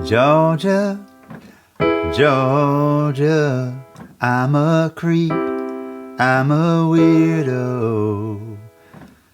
Georgia, Georgia, I'm a creep, I'm a weirdo,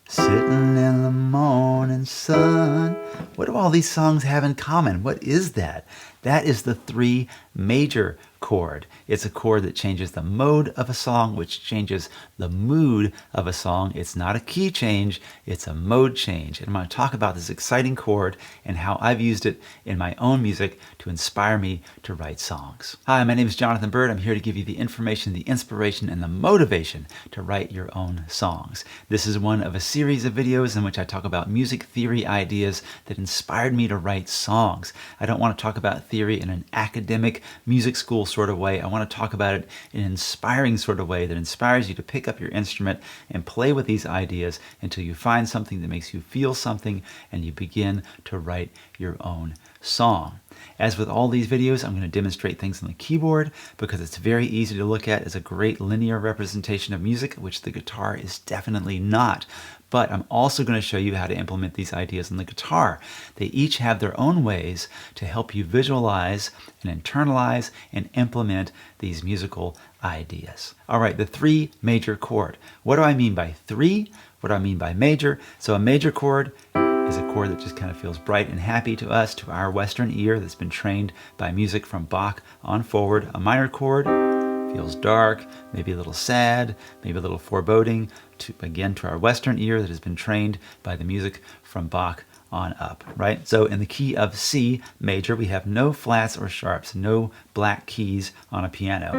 sitting in the morning sun. What do all these songs have in common? What is that? That is the 3 major chord. It's a chord that changes the mode of a song, which changes the mood of a song. It's not a key change, it's a mode change. And I'm going to talk about this exciting chord and how I've used it in my own music to inspire me to write songs. Hi, my name is Jonathan Byrd. I'm here to give you the information, the inspiration, and the motivation to write your own songs. This is one of a series of videos in which I talk about music theory ideas that inspired me to write songs. I don't want to talk about theory in an academic music school sort of way. I want to talk about it in an inspiring sort of way that inspires you to pick up your instrument and play with these ideas until you find something that makes you feel something and you begin to write your own song. As with all these videos, I'm going to demonstrate things on the keyboard because it's very easy to look at as a great linear representation of music, which the guitar is definitely not. But I'm also going to show you how to implement these ideas on the guitar. They each have their own ways to help you visualize and internalize and implement these musical ideas. All right, the 3 major chord. What do I mean by 3? What do I mean by major? So a major chord is a chord that just kind of feels bright and happy to us, to our Western ear that's been trained by music from Bach on forward. A minor chord feels dark, maybe a little sad, maybe a little foreboding, to our Western ear that has been trained by the music from Bach on up, right? So in the key of C major, we have no flats or sharps, no black keys on a piano.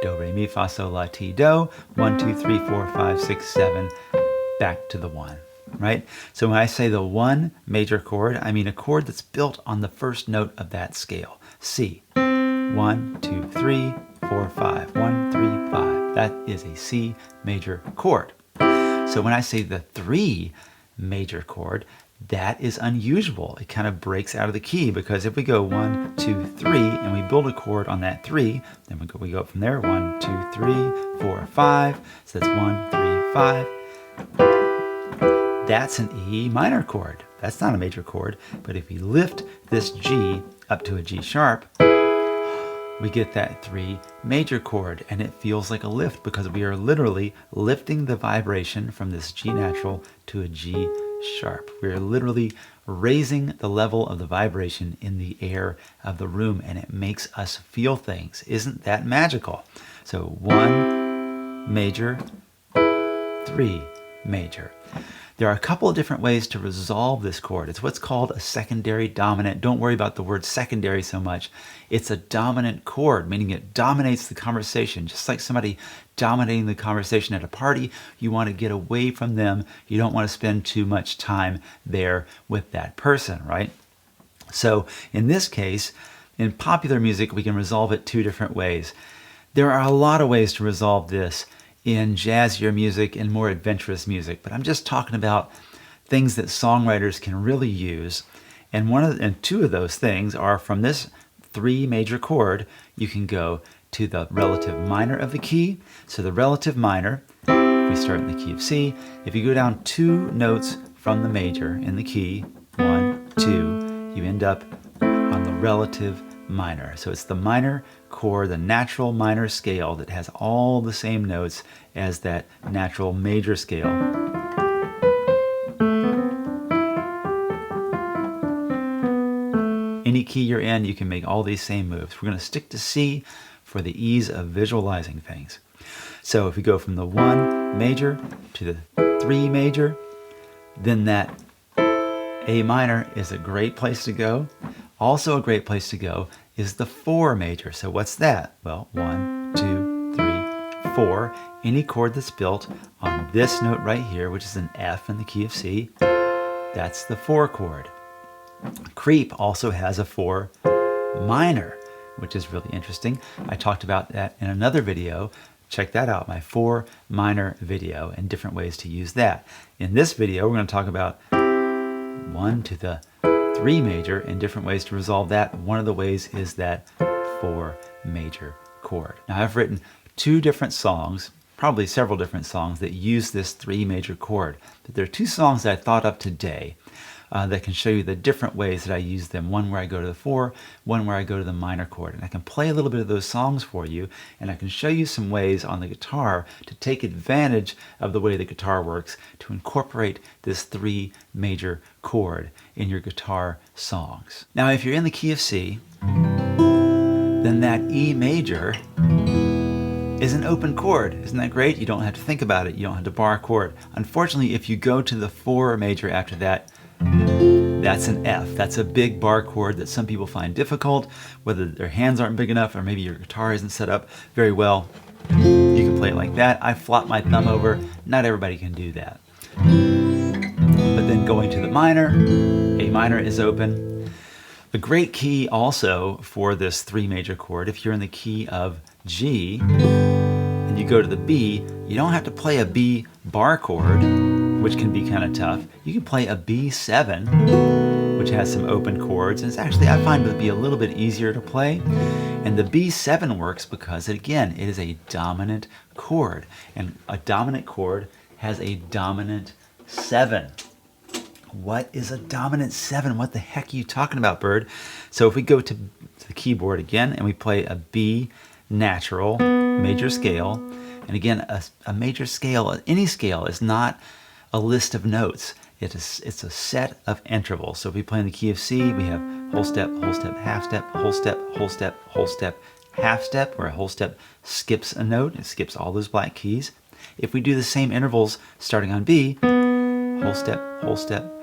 Do, re, mi, fa, sol, la, ti, do. 1, 2, 3, 4, 5, 6, 7, back to the 1. Right? So when I say the 1 major chord, I mean a chord that's built on the first note of that scale, C. 1, 2, 3, 4, 5. 1, 3, 5. That is a C major chord. So when I say the 3 major chord, that is unusual. It kind of breaks out of the key because if we go 1, 2, 3 and we build a chord on that 3, then we go up from there 1, 2, 3, 4, 5. So that's 1, 3, 5. That's an E minor chord. That's not a major chord, but if we lift this G up to a G sharp, we get that 3 major chord, and it feels like a lift because we are literally lifting the vibration from this G natural to a G sharp. We are literally raising the level of the vibration in the air of the room, and it makes us feel things. Isn't that magical? So 1 major, 3 major. There are a couple of different ways to resolve this chord. It's what's called a secondary dominant. Don't worry about the word secondary so much. It's a dominant chord, meaning it dominates the conversation. Just like somebody dominating the conversation at a party, you want to get away from them. You don't want to spend too much time there with that person, right? So in this case, in popular music, we can resolve it 2 different ways. There are a lot of ways to resolve this in jazzier music and more adventurous music, but I'm just talking about things that songwriters can really use. And 2 of those things are from this 3 major chord, you can go to the relative minor of the key. So the relative minor, if we start in the key of C, if you go down 2 notes from the major in the key, 1, 2, you end up on the relative minor. So it's the minor chord, the natural minor scale that has all the same notes as that natural major scale. Any key you're in, you can make all these same moves. We're going to stick to C for the ease of visualizing things. So if we go from the 1 major to the 3 major, then that A minor is a great place to go. Also a great place to go is the 4 major. So what's that? Well, 1, 2, 3, 4. Any chord that's built on this note right here, which is an F in the key of C, that's the 4 chord. Creep also has a 4 minor, which is really interesting. I talked about that in another video. Check that out, my 4 minor video, and different ways to use that. In this video, we're going to talk about 1 to the 3 major and different ways to resolve that. One of the ways is that 4 major chord. Now I've written 2 different songs, probably several different songs that use this 3 major chord. But there are 2 songs that I thought of today. that can show you the different ways that I use them. One where I go to the 4, one where I go to the minor chord. And I can play a little bit of those songs for you, and I can show you some ways on the guitar to take advantage of the way the guitar works to incorporate this 3 major chord in your guitar songs. Now, if you're in the key of C, then that E major is an open chord. Isn't that great? You don't have to think about it. You don't have to bar a chord. Unfortunately, if you go to the 4 major after that, that's an F. That's a big bar chord that some people find difficult, whether their hands aren't big enough or maybe your guitar isn't set up very well. You can play it like that. I flop my thumb over. Not everybody can do that. But then going to the minor, A minor is open. A great key also for this 3 major chord, if you're in the key of G and you go to the B, you don't have to play a B bar chord, which can be kind of tough. You can play a B7, which has some open chords, and it's actually, I find it to be a little bit easier to play. And the B7 works because, again, it is a dominant chord, and a dominant chord has a dominant 7. What is a dominant 7? What the heck are you talking about, Byrd? So if we go to the keyboard again and we play a B natural major scale, and again, a major scale, any scale, is not a list of notes. It's a set of intervals. So if we play in the key of C, we have whole step, half step, whole step, whole step, whole step, half step, where a whole step skips a note. It skips all those black keys. If we do the same intervals starting on B, whole step,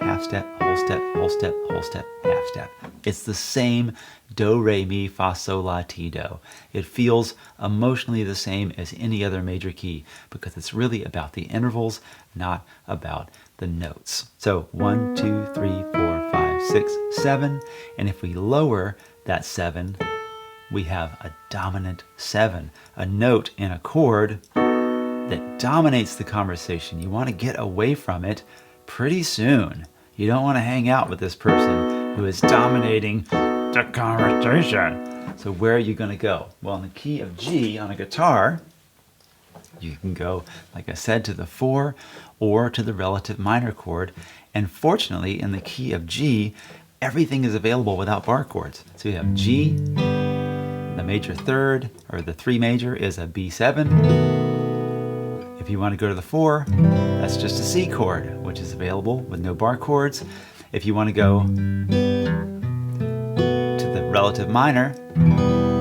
half step, whole step, whole step, whole step, half step. It's the same do, re, mi, fa, sol, la, ti, do. It feels emotionally the same as any other major key because it's really about the intervals, not about the notes. So 1, 2, 3, 4, 5, 6, 7. And if we lower that 7, we have a dominant 7, a note in a chord that dominates the conversation. You want to get away from it pretty soon. You don't want to hang out with this person who is dominating the conversation. So where are you going to go? Well, in the key of G on a guitar, you can go, like I said, to the 4 or to the relative minor chord. And fortunately, in the key of G, everything is available without bar chords. So you have G, the major third, or the 3 major is a B7. If you want to go to the 4, that's just a C chord, which is available with no bar chords. If you want to go to the relative minor,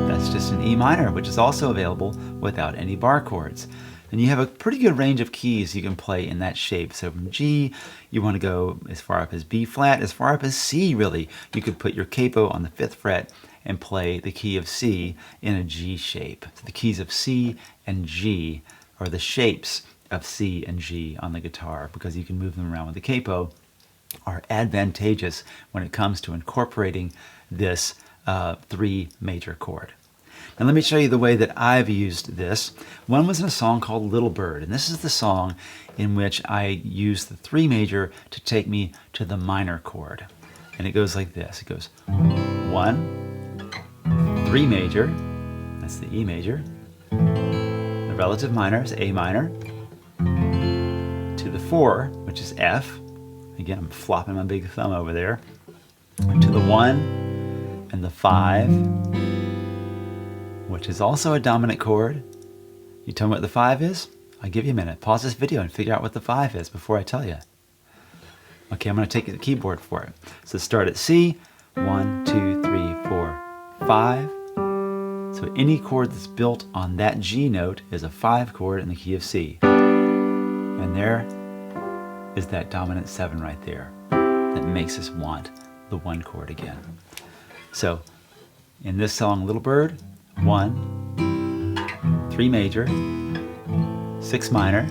that's just an E minor, which is also available without any bar chords. And you have a pretty good range of keys you can play in that shape. So from G, you want to go as far up as B flat, as far up as C, really. You could put your capo on the 5th fret and play the key of C in a G shape. So the keys of C and G are the shapes of C and G on the guitar, because you can move them around with the capo, are advantageous when it comes to incorporating this 3 major chord. Now let me show you the way that I've used this. One was in a song called Little Byrd, and this is the song in which I use the 3 major to take me to the minor chord. And it goes like this. It goes 1, 3 major, that's the E major, the relative minor is A minor, to the 4, which is F. Again, I'm flopping my big thumb over there. To the 1 and the 5, which is also a dominant chord. You tell me what the 5 is? I'll give you a minute. Pause this video and figure out what the 5 is before I tell you. Okay, I'm going to take the keyboard for it. So start at C, 1, 2, 3, 4, 5. So any chord that's built on that G note is a 5 chord in the key of C. And there is that dominant 7 right there that makes us want the 1 chord again. So in this song, Little Byrd, 1, 3 major, 6 minor,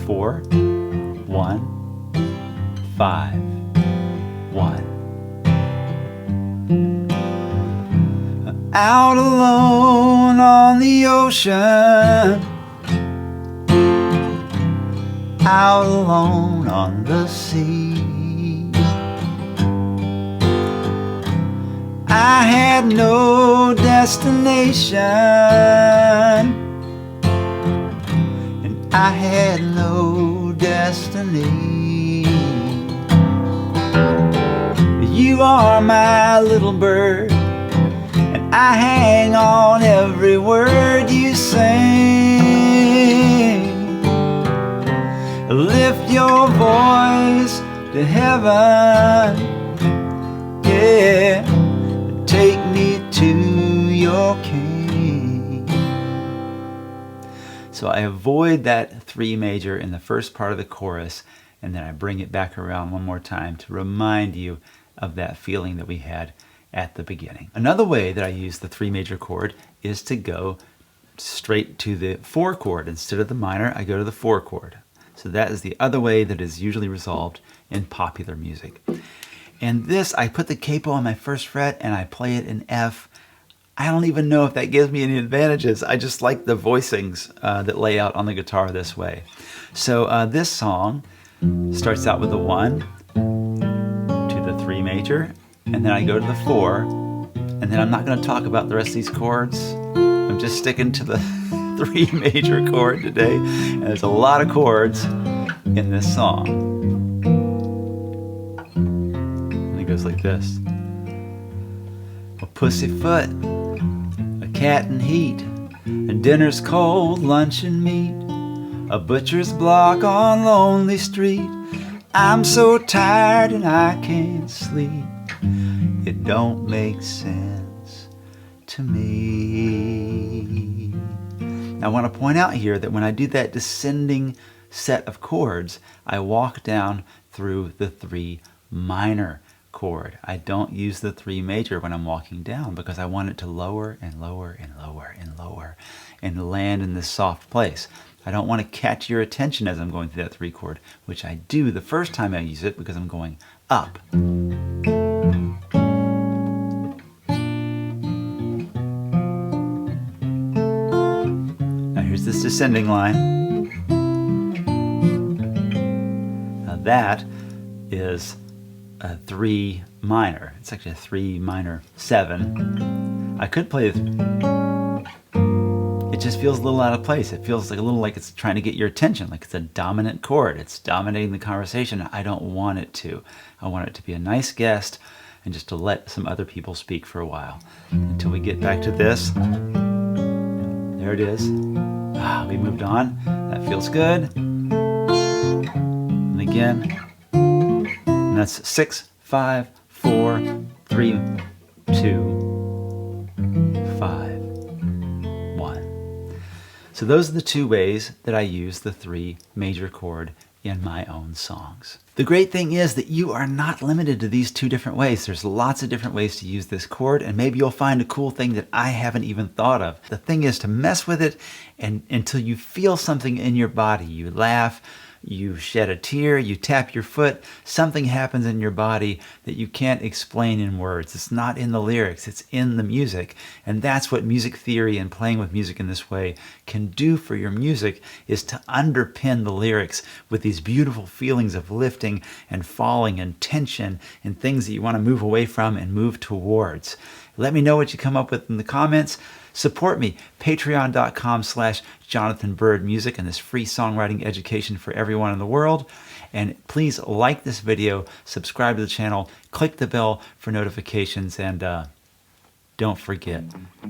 4, 1, 5, 1. Out alone on the ocean, out alone on the sea, I had no destination, and I had no destiny. You are my little bird, and I hang on every word you sing. Lift your voice to heaven, yeah, take me to your King. So I avoid that 3 major in the first part of the chorus, and then I bring it back around one more time to remind you of that feeling that we had at the beginning. Another way that I use the 3 major chord is to go straight to the 4 chord. Instead of the minor, I go to the 4 chord. So that is the other way that is usually resolved in popular music. And this, I put the capo on my 1st fret and I play it in F. I don't even know if that gives me any advantages. I just like the voicings that lay out on the guitar this way. So this song starts out with the 1 to the 3 major, and then I go to the 4, and then I'm not going to talk about the rest of these chords. I'm just sticking to the 3 major chord today, and there's a lot of chords in this song. And it goes like this. A pussyfoot, a cat in heat, and dinner's cold, luncheon meat, a butcher's block on lonely street. I'm so tired and I can't sleep. It don't make sense to me. Now I want to point out here that when I do that descending set of chords, I walk down through the 3 minor chord. I don't use the 3 major when I'm walking down because I want it to lower and lower and lower and lower and land in this soft place. I don't want to catch your attention as I'm going through that 3 chord, which I do the first time I use it because I'm going up. Now here's this descending line. Now that is a 3 minor. It's actually a 3 minor 7. I could play it just feels a little out of place. It feels like a little like it's trying to get your attention, like it's a dominant chord. It's dominating the conversation. I don't want it to. I want it to be a nice guest and just to let some other people speak for a while until we get back to this. There it is. We moved on. That feels good. And again, and that's 6, 5, 4, 3, 2, 5. So those are the 2 ways that I use the 3 major chord in my own songs. The great thing is that you are not limited to these 2 different ways. There's lots of different ways to use this chord, and maybe you'll find a cool thing that I haven't even thought of. The thing is to mess with it and until you feel something in your body. You laugh, you shed a tear, you tap your foot, something happens in your body that you can't explain in words. It's not in the lyrics, it's in the music. And that's what music theory and playing with music in this way can do for your music, is to underpin the lyrics with these beautiful feelings of lifting and falling and tension and things that you want to move away from and move towards. Let me know what you come up with in the comments. Support me, patreon.com/JonathanByrdMusic, and this free songwriting education for everyone in the world. And please like this video, subscribe to the channel, click the bell for notifications, and don't forget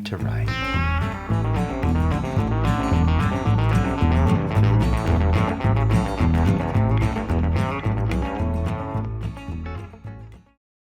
to write.